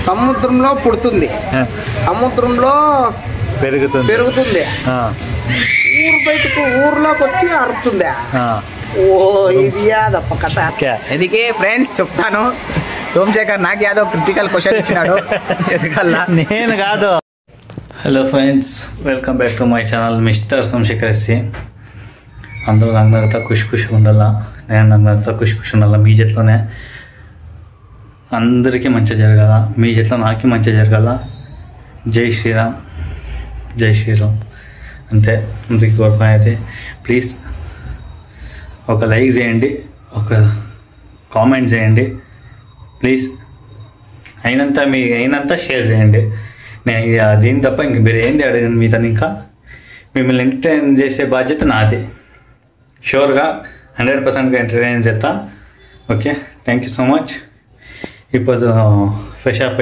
సముద్రంలో పుడుతుంది, సముద్రంలో పెరుగుతుంది, ఊరు బయటకు ఊర్లోకి వచ్చి అరుతుంది. ఓ ఇది యాదప్ప కథ. ఎందుకే ఫ్రెండ్స్ చెప్తాను, సోమశేఖర్ నాకు యాదో క్రిటికల్ క్వశ్చన్ ఇచ్చినాడు. నేను కాదు. Hello friends, welcome back to my channel mister Somashekar SC. అందరూ నగ్నత ఖుషి ఉండాలా, నేను నగ్నత ఖుషి ఉండాలా. మీ చేతిలోనే అందరికీ మంచిగా జరగాల, మీ చేతిలో నాకే మంచిగా జరగాల. జై శ్రీరామ్, జై శ్రీరామ్. అంతే, అందుకే కోరుకుని అయితే ప్లీజ్ ఒక లైక్ చేయండి, ఒక కామెంట్ చేయండి ప్లీజ్. అయినంత షేర్ చేయండి. నేను దీని తప్ప ఇంక మీరు ఏంది అడిగింది మీతో, ఇంకా మిమ్మల్ని ఎంటర్టైన్ చేసే బాధ్యత నాది. షూర్గా 100% ఎంటర్టైన్ చేస్తా. Okay, thank you so much. ఇప్పుడు ఫ్రెష్ అప్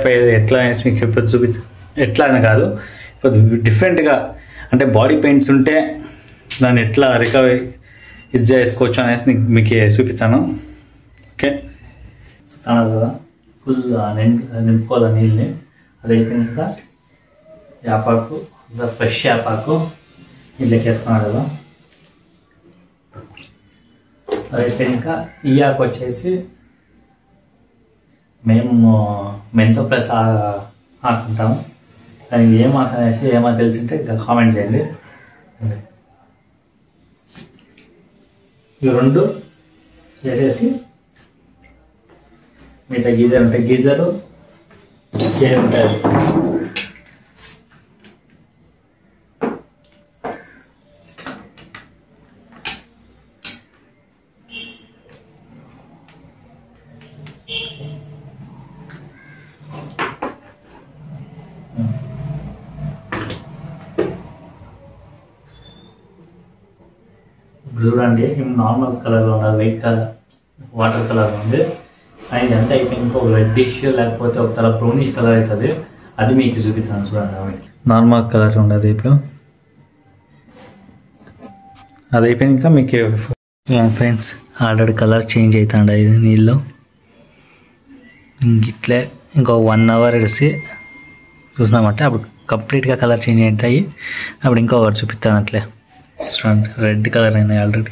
అయ్యేది ఎట్లా అనేసి మీకు ఇప్పుడు ఎట్లా అని కాదు, ఇప్పుడు డిఫరెంట్గా అంటే బాడీ పెయిన్స్ ఉంటే దాన్ని ఎట్లా రికవరీ ఇది చేసుకోవచ్చు అనేసి మీకు చూపిస్తాను. ఓకే, తనదు కదా ఫుల్ నింపుకోవాలి నీళ్ళని. అది అయిపోయినాక యాపాకు, ఫ్రెష్ యాపాకు నీళ్ళు వేసుకున్నాడు కదా. అది అయిపోయినాక ఈ ఆకు వచ్చేసి మేము మెంతో ప్లస్ ఆకుంటాము. దానికి ఏం ఆకు అనేసి ఏమో తెలిసింటే కామెంట్ చేయండి. ఇవి రెండు చేసేసి మిగతా గీజర్ ఉంటాయి, గీజరు చేరు ఉంటుంది. చూడండి, నార్మల్ కలర్లో ఉన్నది, వైట్ కలర్ వాటర్ కలర్ ఉంది. అది ఎంత అయిపోయింది, ఇంకొక రెడ్డిష్ లేకపోతే ఒక తల బ్రౌనిష్ కలర్ అవుతుంది. అది మీకు చూపిస్తాను చూడండి. నార్మల్ కలర్ ఉండదు ఇప్పుడు. అది అయిపోయినాక మీకు ఫ్రెండ్స్ ఆల్రెడీ కలర్ చేంజ్ అవుతాండి ఇది నీళ్ళు. ఇట్లే ఇంకో 1 అవర్ వేసి చూసినామంటే అప్పుడు కంప్లీట్గా కలర్ చేంజ్ అవుతాయి. అప్పుడు ఇంకొకటి చూపిస్తాను. అట్లే చూడండి, రెడ్ కలర్ అయినాయి ఆల్రెడీ.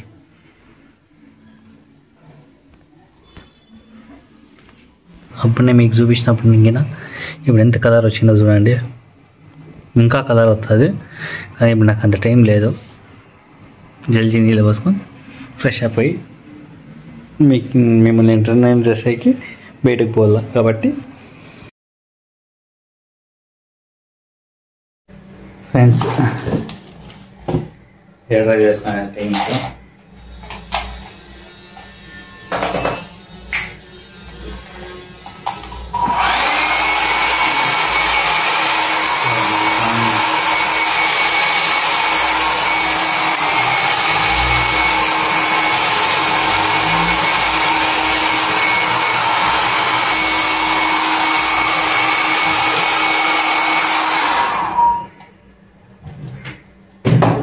అప్పుడు నేను మీకు చూపించినప్పుడు ఇంకా ఇప్పుడు ఎంత కలర్ వచ్చిందో చూడండి. ఇంకా కలర్ వస్తుంది, కానీ ఇప్పుడు నాకు అంత టైం లేదు. జల్దీ నీళ్ళు పోసుకొని ఫ్రెష్ అప్ అయ్యి మిమ్మల్ని ఎంటర్టైన్ చేసేకి బయటకు పోవాలా. కాబట్టి ఫ్రెండ్స్ హెయిర్ డ్రై చేసుకునే టైంలో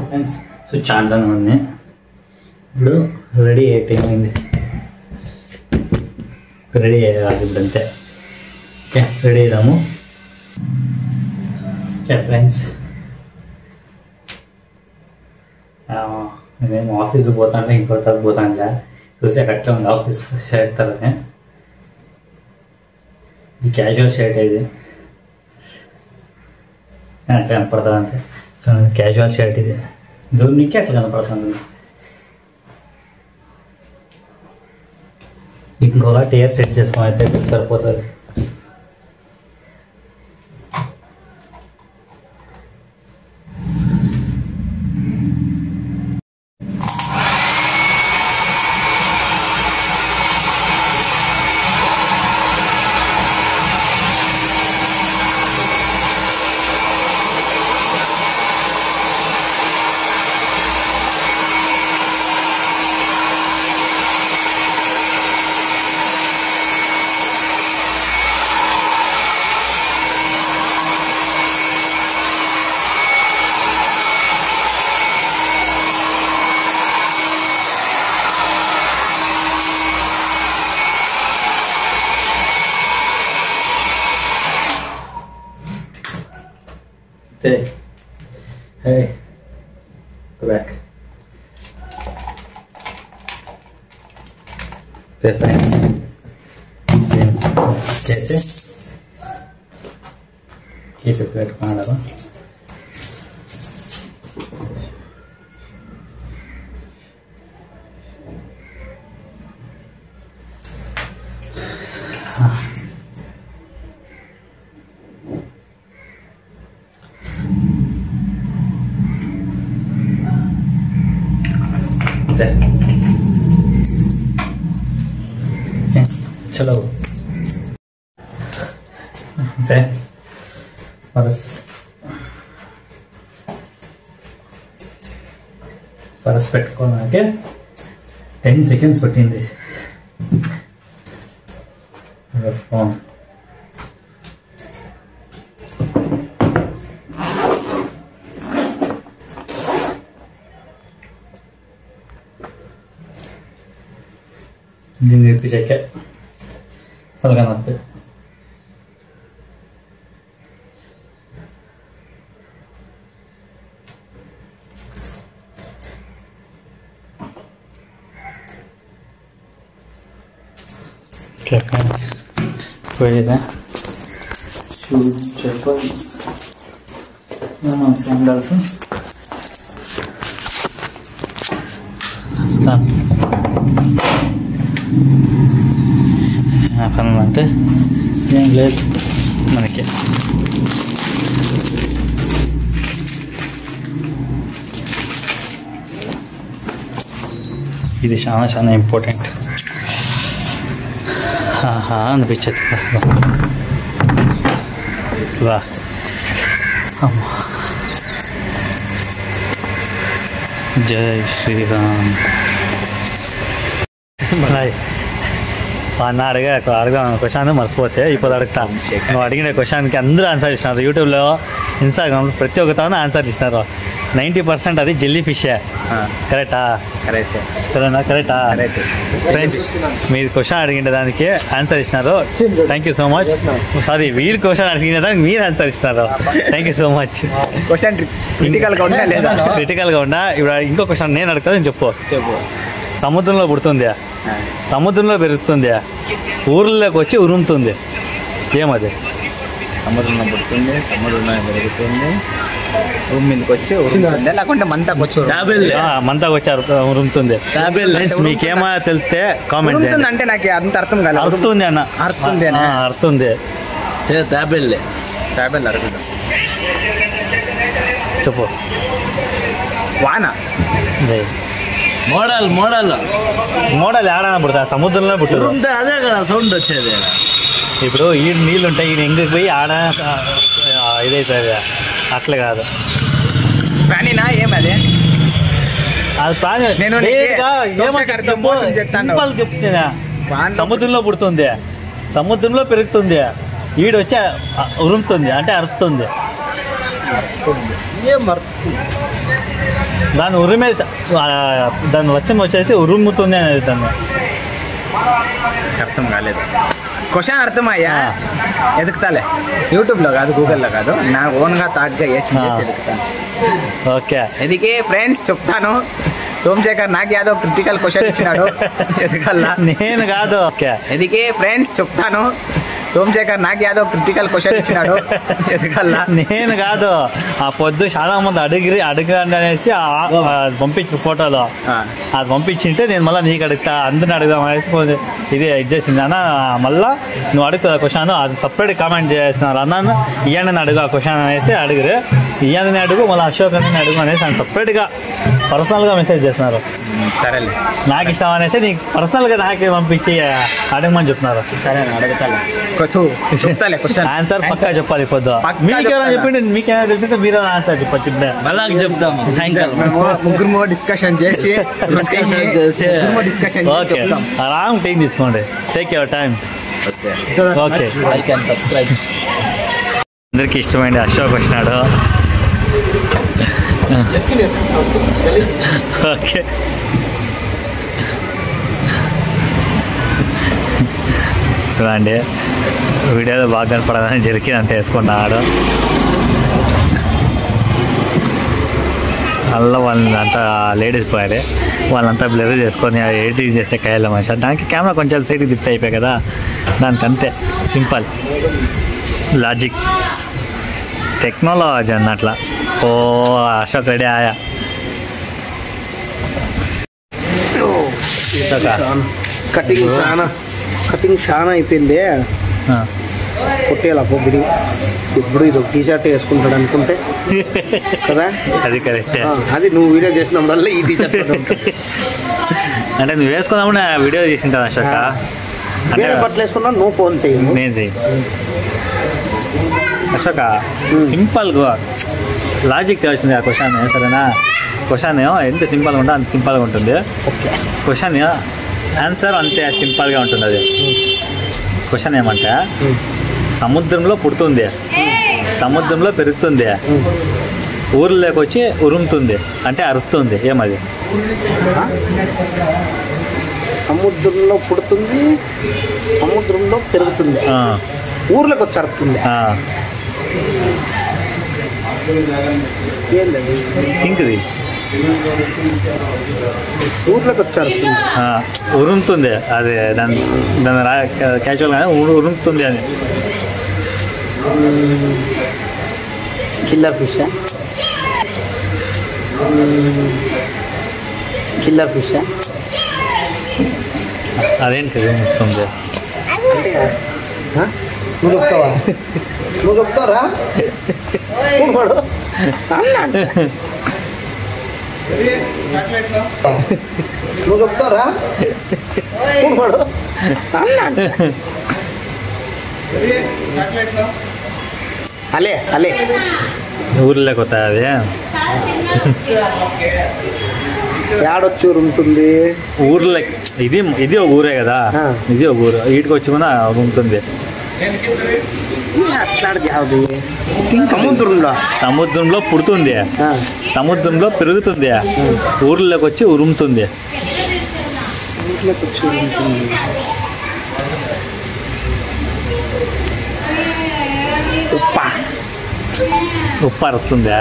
ఫ్రెండ్స్ స్విచ్ ఆన్లోనే ఉంది. ఇప్పుడు రెడీ అయ్యే టైం అయింది. రెడీ అయ్యాలి ఇప్పుడు అంతే. ఓకే, రెడీ అయ్యాము. ఓకే ఫ్రెండ్స్, నేనేమో ఆఫీస్కి పోతాను, ఇంకో తరపు పోతానులే. చూసే కరెక్ట్గా ఉంది ఆఫీస్ షర్ట్ తరనే. ఇది క్యాజువల్ షర్ట్, ఇది అట్లా కనపడుతుంది అంతే. క్యాజువల్ షర్ట్ ఇది దూరికి అట్లా కనపడుతుంది. ఇంకొక టైర్ సెట్ చేసుకొని అయితే సరిపోతుంది. Hey, go back. So friends, कैसे ये सेपरेट करना है चलो परस పెట్టుకోనాకే 10 seconds పట్టింది ఫోన్ దీన్ని ఇప్పించాక తలగా నొప్పి Okay, friends. Wait, shoes, checkers, sandals. Stop. అంటే ఏం లేదు మనకి ఇది చాలా చాలా ఇంపార్టెంట్ అనిపించదు రా జై శ్రీరామ్ బాయ్ అన్న అడగాను క్వశ్చన్ మర్చిపోతే ఇప్పుడు అడుగుతా నువ్వు అడిగిన క్వశ్చన్కి అందరూ ఆన్సర్ ఇచ్చినారు యూట్యూబ్లో ఇన్స్టాగ్రామ్లో ప్రతి ఒక్కతాను ఆన్సర్ ఇచ్చినారు 90% అది జెల్లీ ఫిషే కరెక్టా కరెక్ట్ సరేనా కరెక్టా ఫ్రెండ్స్ మీరు క్వశ్చన్ అడిగిన దానికి ఆన్సర్ ఇచ్చినారు thank you so much sorry వీరు క్వశ్చన్ అడిగిన దానికి మీరు ఆన్సర్ ఇస్తున్నారు thank you so much question క్రిటికల్గా ఉందా లేదా క్రిటికల్గా ఉందా ఇప్పుడు ఇంకో క్వశ్చన్ నేను అడుగుతాను చెప్పు సముద్రంలో పుడుతుంది సముద్రంలో పెరుగుతుంది ఊర్లోకి వచ్చి ఉరుముతుంది ఏమది సముద్రంలో పుడుతుంది సముద్రంలో పెరుగుతుంది రూమ్ మీదకి వచ్చి ఉరుముతుంది లేకుంటే మంతకు వచ్చి మంతకు వచ్చి ఉరుముతుంది మీకేమో తెలిస్తే కామెంట్ చేయండి అంటే నాకు అంత అర్థం కాలేదు అర్థంది అన్న అర్థంది తాబెల్లే తాబెల్ అరుగుతుంది చెప్పు వాన మోడల్ మోడల్ మోడల్ ఏడైనా పుడతా సముద్రంలో పుట్టారు అదే కదా సౌండ్ వచ్చేది ఇప్పుడు ఈ నీళ్ళు ఉంటాయి ఈయన ఎంగికి పోయి ఆడ ఇదైతుంది అట్లే కాదు ప్రాణినా ఏమది అది ప్రాణి నేను చెప్తున్నా సముద్రంలో పుడుతుంది సముద్రంలో పెరుగుతుంది ఈడు వచ్చి ఉరుముతుంది అంటే అరుస్తుంది దాన్ని ఉరిమే దాని వచ్చం వచ్చేసి ఉరుముతుంది అనేది దాన్ని అర్థం కాలేదు క్వశ్చన్ అర్థమయ్యా ఎదుగుతాలే యూట్యూబ్లో కాదు గూగుల్లో కాదు నా ఓన్గా థాట్గా ఎదుగుతాను ఓకే ఎదిగే ఫ్రెండ్స్ చెప్తాను సోమశేఖర్ నాకు యాదో క్రిటికల్ క్వశ్చన్ ఇచ్చినాడు ఎదగల్లా నేను కాదు ఓకే ఎదిగే ఫ్రెండ్స్ చెప్తాను సోమశేఖర్ నాకు యాదో క్రిటికల్ క్వశ్చన్ ఇచ్చినాడు ఎదగల్లా నేను కాదు ఆ పొద్దు చాలా మంది అడగండి అనేసి పంపించిన ఫోటోలో అది పంపించింటే నేను మళ్ళీ నీకు అడుగుతా అందరిని అడుగుదాం అనేసి ఇది ఇచ్చేసింది అన్న మళ్ళీ నువ్వు అడుగుతా క్వశ్చన్ అది సపరేట్ కామెంట్ చేస్తున్నారు అన్న ఇయ్యండి అడుగు ఆ క్వశ్చన్ అనేసి అడుగురు ఇయ్యండి అడుగు మళ్ళీ అశోక్ అని అడుగు అనేసి ఆయన సపరేట్గా పర్సనల్గా మెసేజ్ చేస్తున్నారు సరేలే నాకు ఇష్టం అనేసి నీకు పర్సనల్గా నాకే పంపించి అడగమని చెప్తున్నారు సరే అడుగుతాలే ఆన్సర్ పక్కా చెప్పాలి పొద్దు మీకేమైనా చెప్పండి మీకేమైనా తెలిసింటే మీరు ఆన్సర్ చెప్పచ్చు మళ్ళా చెప్తాము సాయంకాలం ముగ్గురు డిస్కషన్ చేసి ఓకే ఆరామ్ టైం తీసుకోండి take your time okay like and subscribe అందరికి ఇష్టమైంది అశోక్ వచ్చినాడు ఓకే చూడండి వీడియోలో బాగా కనపడాలని జరిగి అంత వేసుకున్నాడు అలా వాళ్ళని అంతా లేడీస్ పోయారు, వాళ్ళంతా బ్లర్ చేసుకొని ఎడిటింగ్ చేసే కయ్యాల మనిషి. దానికి కెమెరా కొంచెం సైడ్కి తిప్పి అయిపోయాయి కదా, దానికి అంతే సింపుల్ లాజిక్ టెక్నాలజీ అన్నట్ల. ఓ అశోక్ రెడీ ఆయా కటింగ్ చాలా అయిపోయింది. కొట్టేలా కొబ్బరి ఇప్పుడు ఇది టీ షర్ట్ వేసుకుంటాడు అనుకుంటే కదా, అది కరెక్ట్. అది నువ్వు వీడియో చేసినప్పుడల్లా ఈ టీ షర్ట్ అంటే నువ్వు వేసుకుందామని వీడియో చేసింటాను అశోక. వేరే బట్టలు వేసుకున్నా నువ్వు ఫోన్ చేయి, నేను చెయ్యి అశోక. సింపుల్గా లాజిక్ తెలిసింది ఆ క్వశ్చన్, సరేనా? క్వశ్చన్ ఎంత సింపుల్గా ఉంటుందో అంత సింపుల్గా ఉంటుంది. క్వశ్చన్ ఆన్సర్ అంతే సింపుల్గా ఉంటుంది. అది క్వశ్చన్ ఏమంటే, సముద్రంలో పుడుతుంది, సముద్రంలో పెరుగుతుంది, ఊర్లోకి వచ్చి ఉరుముతుంది అంటే అరుస్తుంది, ఏమది? సముద్రంలో పుడుతుంది, సముద్రంలో పెరుగుతుంది, ఊర్లోకి వచ్చి అరుతుంది. ఏంటది? ఇంకది ఊర్లోకి వచ్చి అరుతుంది, ఉరుముతుంది. అది దాని దాని క్యాజువల్గా ఉరుముతుంది. అది కిల్లర్ ఫిష్, కిల్లర్ ఫిష్ అదేంటి ఉరుముతుంది? నువ్వు చెప్తావా? నువ్వు చెప్తారా? నువ్వు చెప్తారా? అలే అలే ఊర్లోకి వస్తాయి. అది ఏడొచ్చి ఉరుముతుంది ఊర్లో. ఇది ఇది ఒక ఊరే కదా, ఇది ఒక ఊరు. వీటికి వచ్చి కూడా ఉరుముతుంది. అట్లాంటిది యావది? సముద్రంలో, సముద్రంలో పుడుతుంది, సముద్రంలో పెరుగుతుంది, ఊర్లోకి వచ్చి ఉరుముతుంది. ఊర్లోకి వచ్చి ఉరుముతుంది. ఉప్ప ఉప్పు అరుస్తుందా?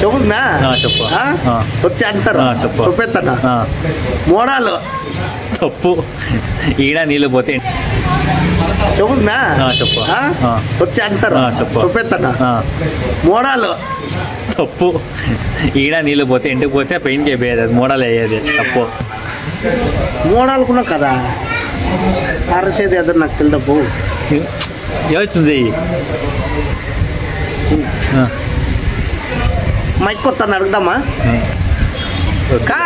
చెబుతుందా? చెప్పు. వచ్చి ఆన్సర్ చెప్పు. చెప్పేస్తాను. మోడాలు తప్పు. ఈడ నీళ్ళు పోతే చెబుతుందా? చెప్పు. వచ్చి ఆన్సర్ చెప్పు. చెప్పేస్తాను. మోడాలు తప్పు. ఈడ నీళ్ళు పోతే ఇంటికి పోతే పెయింట్ అయిపోయేది, అది మోడల్ అయ్యేది. తప్పు. మోడాలకున్నా కదా అరసేది ఎదురు నాకు తెలియదు. యోచన చెయ్యి. మైక్ కొత్తాను అడుగుదామా? కా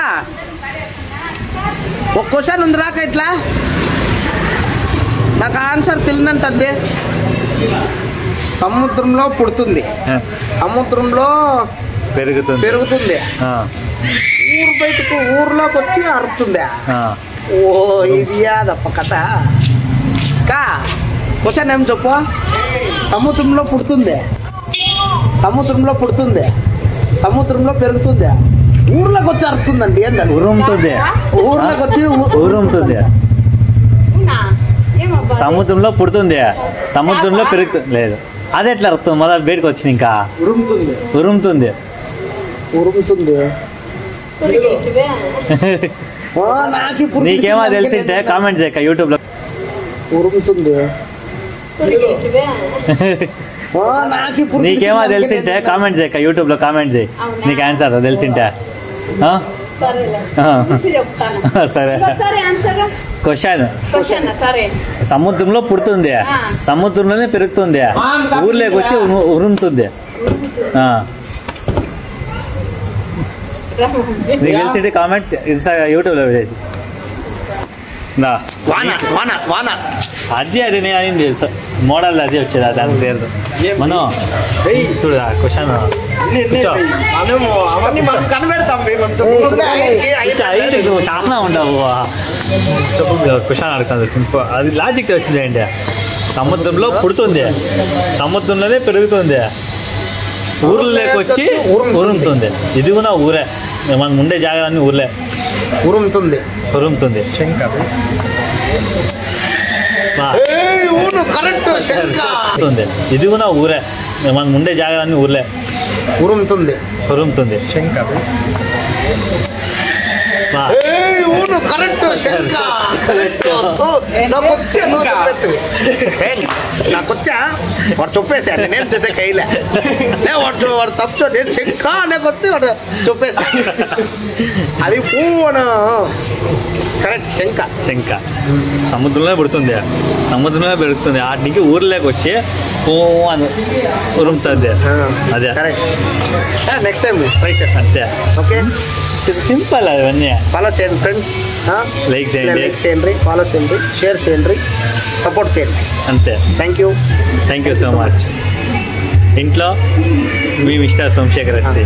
ఒక క్వశ్చన్ ఉంది రాక ఇట్లా, నాకు ఆన్సర్ తెలియనంటుంది. సముద్రంలో పుడుతుంది, సముద్రంలో పెరుగుతుంది, పెరుగుతుంది, ఊరు బయటకు ఊర్లోకి వచ్చి అరుతుందా? ఓ ఇది అదప్ప కథ. కా క్వశ్చన్ ఏం చెప్పు? సముద్రంలో పుడుతుంది, సముద్రంలో పుడుతుంది, సముద్రంలో పెరుగుతుంది, ఊర్లోకి వచ్చి అరుతుందండి. ఏందండి? ఉరుముతుంది. ఊర్లోకి వచ్చి ఉరుముతుంది. సముద్రంలో పుడుతుంది, సముద్రంలో పెరుగుతుంది. లేదు, అది ఎట్లా అర్థం? మొదలు బయటకు వచ్చింది. ఇంకా ఉరుముతుంది, ఉరుముతుంది, ఉరుముతుంది. నీకేమో తెలిసింటే కామెంట్ చేయక యూట్యూబ్లో. ఉరుముతుంది. నీకేమో తెలిసింటే కామెంట్ చేయక యూట్యూబ్లో కామెంట్ చేయి. నీకు ఆన్సర్ తెలిసింటే. సరే. క్వశ్చన్, సముద్రంలో పుడుతుంది, సముద్రంలోనే పెరుగుతుంది, ఊర్లోకి వచ్చి ఉరుముతుంది. నీకు తెలిసింటే కామెంట్ యూట్యూబ్లో వేసి. అది నేను అయింది మోడల్, అది వచ్చేది. దానికి తెలియదు. మనం చూడు క్వశ్చన్ నువ్వు చాలా ఉండవు. చెప్పు క్వశ్చన్ అడుగుతుంది. సింపుల్, అది లాజిక్ వచ్చింది ఏంటి? సముద్రంలో పుడుతుంది, సముద్రంలోనే పెరుగుతుంది, ఊర్లోకి వచ్చి ఉరుముతుంది. ఇది కూడా ఊరే, మనం ఉండే జాగాలన్నీ ఊర్లే. ఉరుముతుంది, ఉరుముతుంది. ఇది కూడా ఊరే, మనం ఉండే జాగాలన్నీ ఊర్లే ఉరుముతుంది. ఉరుముతుంది. నాకొచ్చా వాడు చెప్పేశాడు, నేను చేసే కైలే వాడు తప్పు నేను శంక అనేకొస్తే వాడు చెప్పేసా. అది పూను కరెక్ట్. శంక సముద్రంలో పెడుతుంది వాటికి ఊర్లోకి వచ్చి పో అని ఉరుముతుంది. అదే కరెక్ట్. నెక్స్ట్ టైం ట్రై చేస్తాను. అంతే. ఓకే, సింపుల్ అవన్నీ. ఫాలో చేయండి ఫ్రెండ్స్, లైక్ చేయండి, ఫాలో చేయండి, షేర్ చేయండి, సపోర్ట్ చేయండి. అంతే. Thank you so much. ఇంట్లో మీ మిస్టర్ సోమశేఖర్ ఎస్సీ.